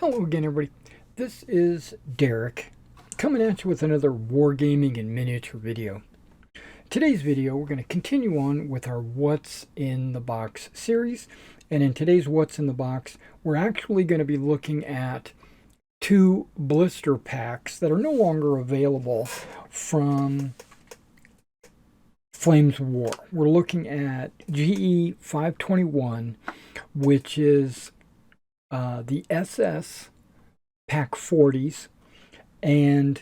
Hello again, everybody. This is Derek coming at you with another Wargaming and miniature video. Today's video, we're going to continue on with our What's in the Box series. And in today's What's in the Box, we're actually going to be looking at two blister packs that are no longer available from Flames of War. We're looking at GE 521, which is the SS Pak 40s, and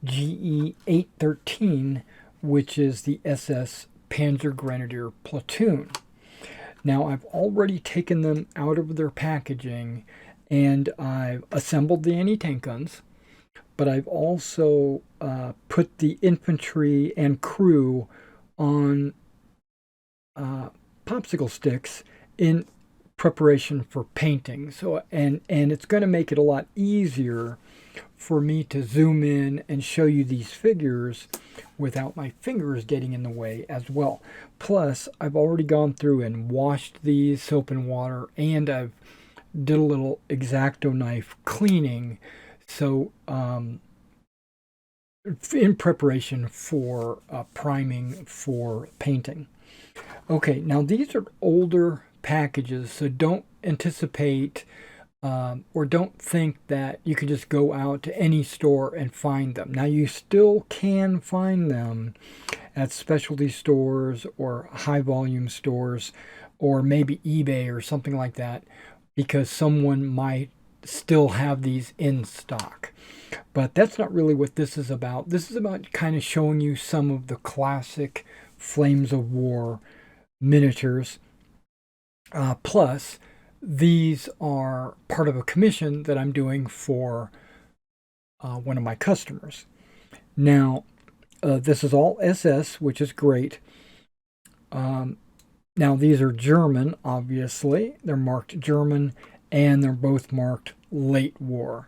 GE 813, which is the SS Panzer Grenadier Platoon. Now, I've already taken them out of their packaging and I've assembled the anti-tank guns, but I've also put the infantry and crew on popsicle sticks in preparation for painting. So and it's going to make it a lot easier for me to zoom in and show you these figures without my fingers getting in the way as well. Plus, I've already gone through and washed these soap and water, and I've did a little X-Acto knife cleaning, so in preparation for priming for painting. Okay, now these are older packages, so don't anticipate or don't think that you can just go out to any store and find them. Now, you still can find them at specialty stores or high volume stores, or maybe eBay or something like that, because someone might still have these in stock. But that's not really what this is about. This is about kind of showing you some of the classic Flames of War miniatures. Plus, these are part of a commission that I'm doing for one of my customers. Now, this is all SS, which is great. Now, these are German, obviously. They're marked German, and they're both marked late war.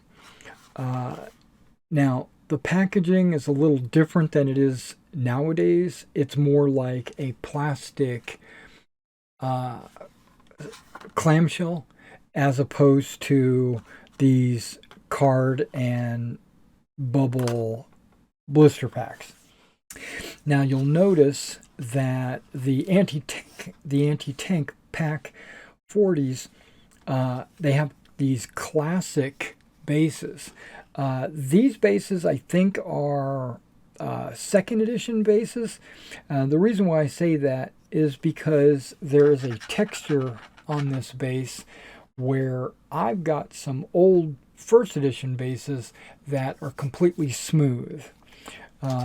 Now, the packaging is a little different than it is nowadays. It's more like a plastic clamshell, as opposed to these card and bubble blister packs. Now, you'll notice that the anti-tank Pak 40s, they have these classic bases. These bases, I think, are second edition bases. The reason why I say that is because there is a texture on this base where I've got some old first edition bases that are completely smooth.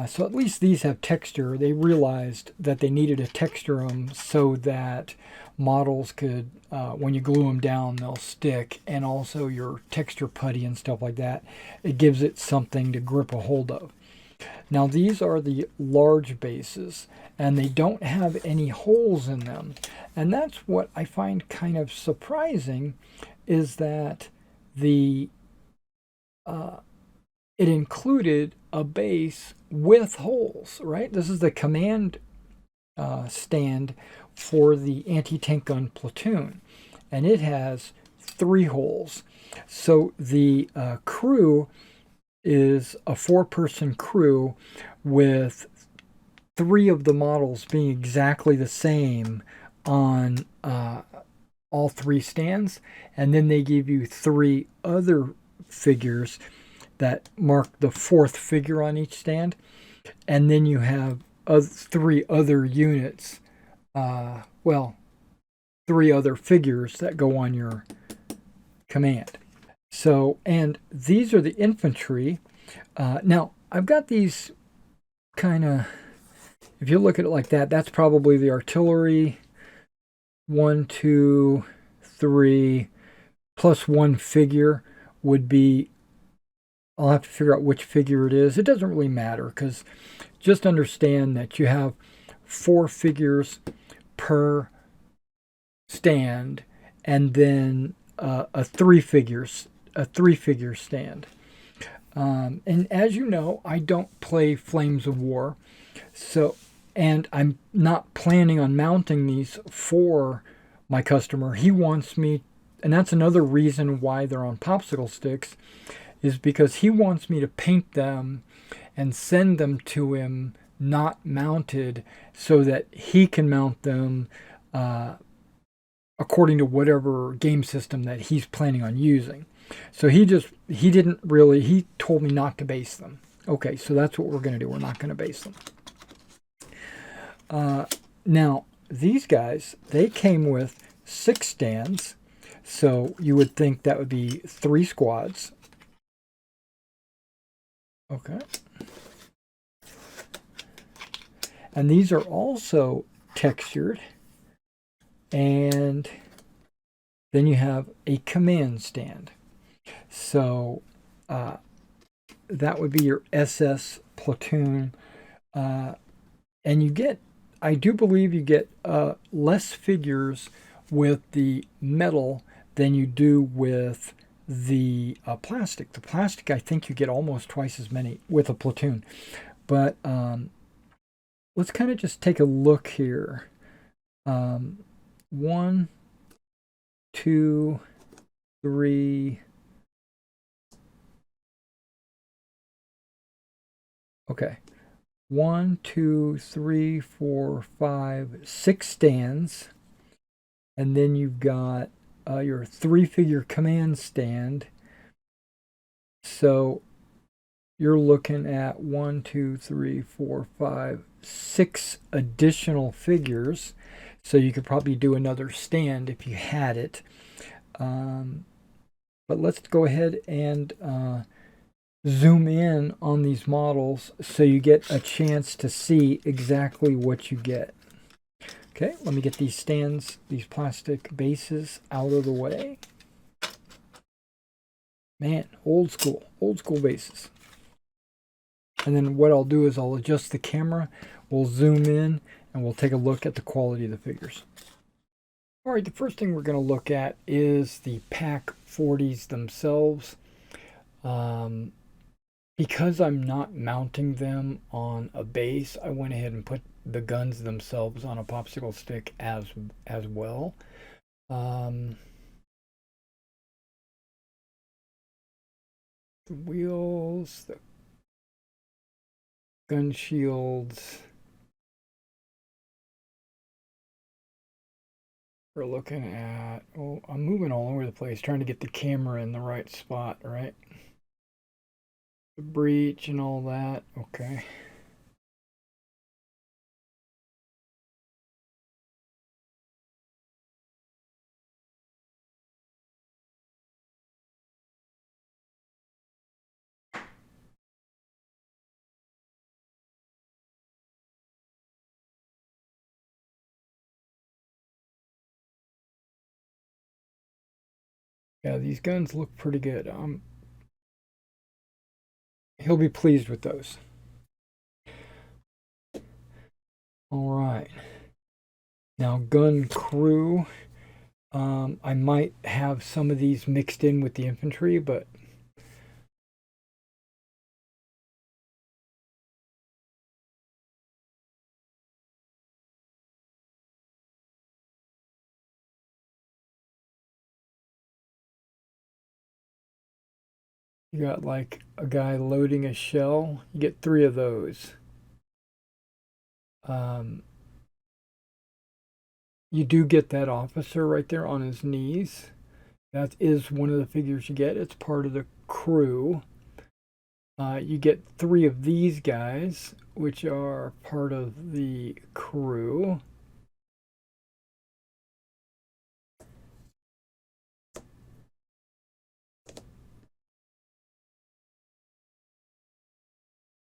So at least these have texture. They realized that they needed to texture them so that models could, when you glue them down, they'll stick, and also your texture putty and stuff like that. It gives it something to grip a hold of. Now, these are the large bases, and they don't have any holes in them. And that's what I find kind of surprising, is that it included a base with holes, right? This is the command stand for the anti-tank gun platoon, and it has 3 holes. So the crew is a 4-person crew with 3 of the models being exactly the same on all 3 stands, and then they give you 3 other figures that mark the 4th figure on each stand, and then you have 3 other units, 3 other figures that go on your command. So, and these are the infantry. Now, I've got these kind of, if you look at it like that, that's probably the artillery. 1, 2, 3, plus 1 figure would be, I'll have to figure out which figure it is. It doesn't really matter, because just understand that you have 4 figures per stand, and then a 3-figure stand. And as you know, I don't play Flames of War, so, and I'm not planning on mounting these for my customer. He wants me and that's another reason why they're on popsicle sticks, is because he wants me to paint them and send them to him not mounted, so that he can mount them according to whatever game system that he's planning on using. So he told me not to base them. Okay, so that's what we're going to do. We're not going to base them. Now, these guys, they came with 6 stands. So you would think that would be 3 squads. Okay. And these are also textured. And then you have a command stand. So that would be your SS platoon. And you get, I do believe you get less figures with the metal than you do with the plastic. The plastic, I think you get almost twice as many with a platoon. But let's kind of just take a look here. 1, 2, 3. Okay. 1, 2, 3, 4, 5, 6 stands. And then you've got your 3-figure command stand. So you're looking at 1, 2, 3, 4, 5, 6 additional figures. So you could probably do another stand if you had it. But let's go ahead and zoom in on these models so you get a chance to see exactly what you get. Okay, let me get these stands, these plastic bases out of the way. Man, old school bases. And then what I'll do is I'll adjust the camera, we'll zoom in, and we'll take a look at the quality of the figures. All right, the first thing we're going to look at is the Pak40s themselves. Because I'm not mounting them on a base, I went ahead and put the guns themselves on a popsicle stick as well. The wheels, the gun shields. We're looking at, oh, I'm moving all over the place trying to get the camera in the right spot, right? The breech and all that, okay. Yeah, these guns look pretty good. He'll be pleased with those. All right. Now, gun crew. I might have some of these mixed in with the infantry, but you got like a guy loading a shell. You get 3 of those. You do get that officer right there on his knees. That is one of the figures you get. It's part of the crew. You get 3 of these guys, which are part of the crew.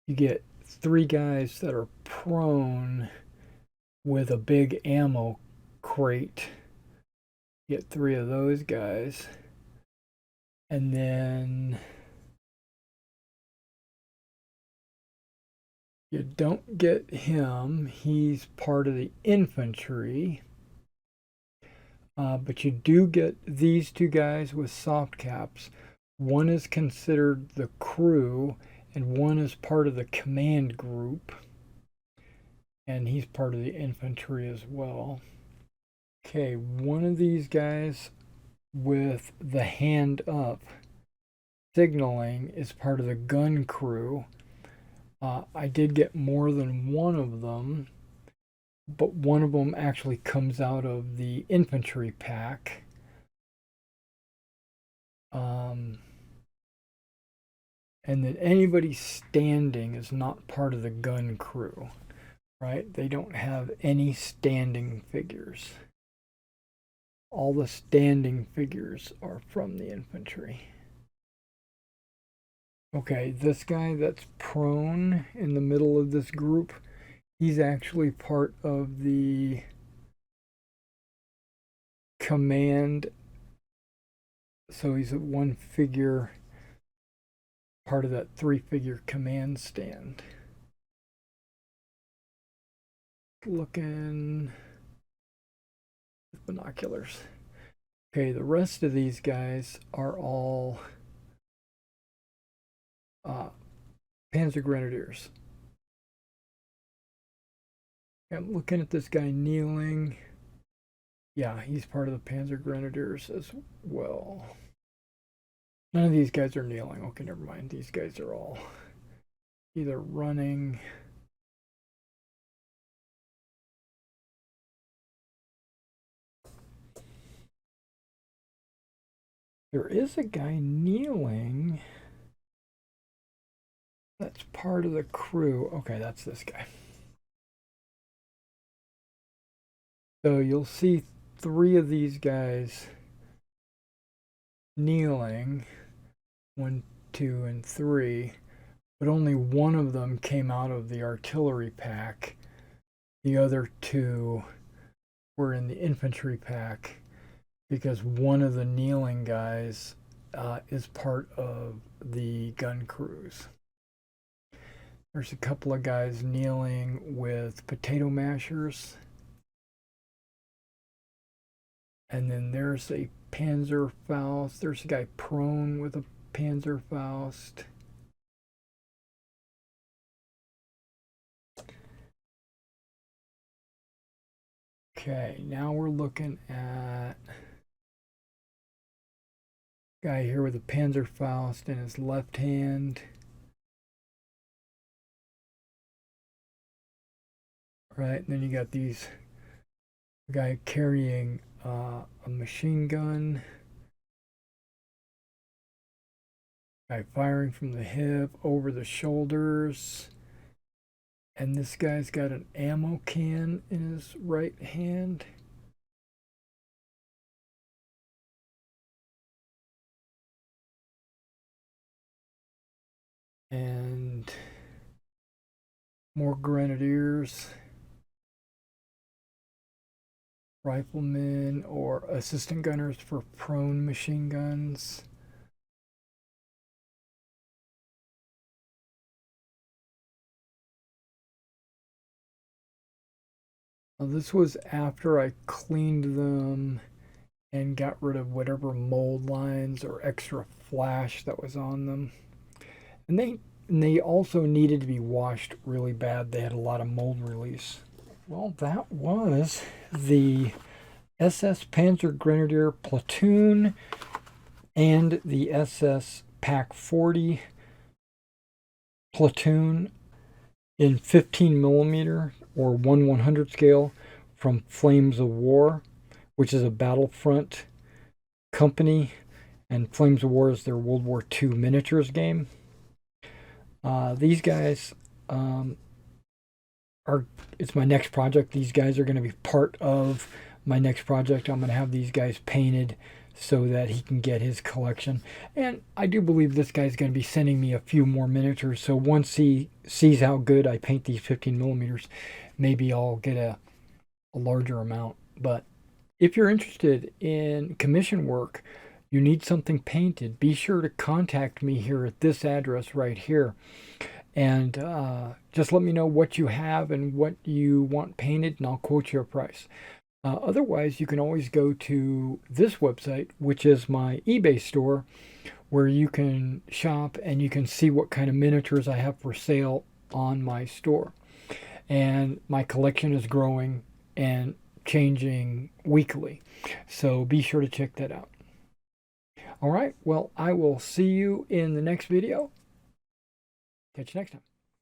You get 3 guys that are prone with a big ammo crate. You get 3 of those guys. And then you don't get him. He's part of the infantry. But you do get these 2 guys with soft caps. One is considered the crew, and one is part of the command group. And he's part of the infantry as well. Okay, one of these guys with the hand up signaling is part of the gun crew. I did get more than one of them, but one of them actually comes out of the infantry pack. And then anybody standing is not part of the gun crew, right? They don't have any standing figures. All the standing figures are from the infantry. Okay, this guy that's prone in the middle of this group, he's actually part of the command. So he's a one figure, part of that 3-figure command stand. Looking with binoculars. Okay, the rest of these guys are all Panzer Grenadiers. I'm looking at this guy kneeling. Yeah, he's part of the Panzer Grenadiers as well. None of these guys are kneeling. Okay, never mind. These guys are all either running. There is a guy kneeling. That's part of the crew. Okay, that's this guy. So you'll see 3 of these guys kneeling, 1, 2, and 3, but only one of them came out of the artillery pack. The other 2 were in the infantry pack because one of the kneeling guys is part of the gun crews. There's a couple of guys kneeling with potato mashers. And then there's a Panzerfaust. There's a guy prone with a Panzerfaust. Okay, now we're looking at a guy here with a Panzerfaust in his left hand. Right, and then you got these guy carrying a machine gun. Guy firing from the hip over the shoulders. And this guy's got an ammo can in his right hand. And more grenadiers, riflemen, or assistant gunners for prone machine guns. Now this was after I cleaned them and got rid of whatever mold lines or extra flash that was on them. And they also needed to be washed really bad. They had a lot of mold release. Well, that was the SS Panzer Grenadier Platoon and the SS Pak40 Platoon in 15mm or 1/100 scale from Flames of War, which is a Battlefront company, and Flames of War is their World War II miniatures game. These guys it's my next project. These guys are going to be part of my next project. I'm going to have these guys painted so that he can get his collection. And I do believe this guy's going to be sending me a few more miniatures. So once he sees how good I paint these 15mm, maybe I'll get a larger amount. But if you're interested in commission work, you need something painted, be sure to contact me here at this address right here. And just let me know what you have and what you want painted, and I'll quote you a price. Otherwise, you can always go to this website, which is my eBay store, where you can shop and you can see what kind of miniatures I have for sale on my store. And my collection is growing and changing weekly, so be sure to check that out. All right, well, I will see you in the next video. Catch you next time.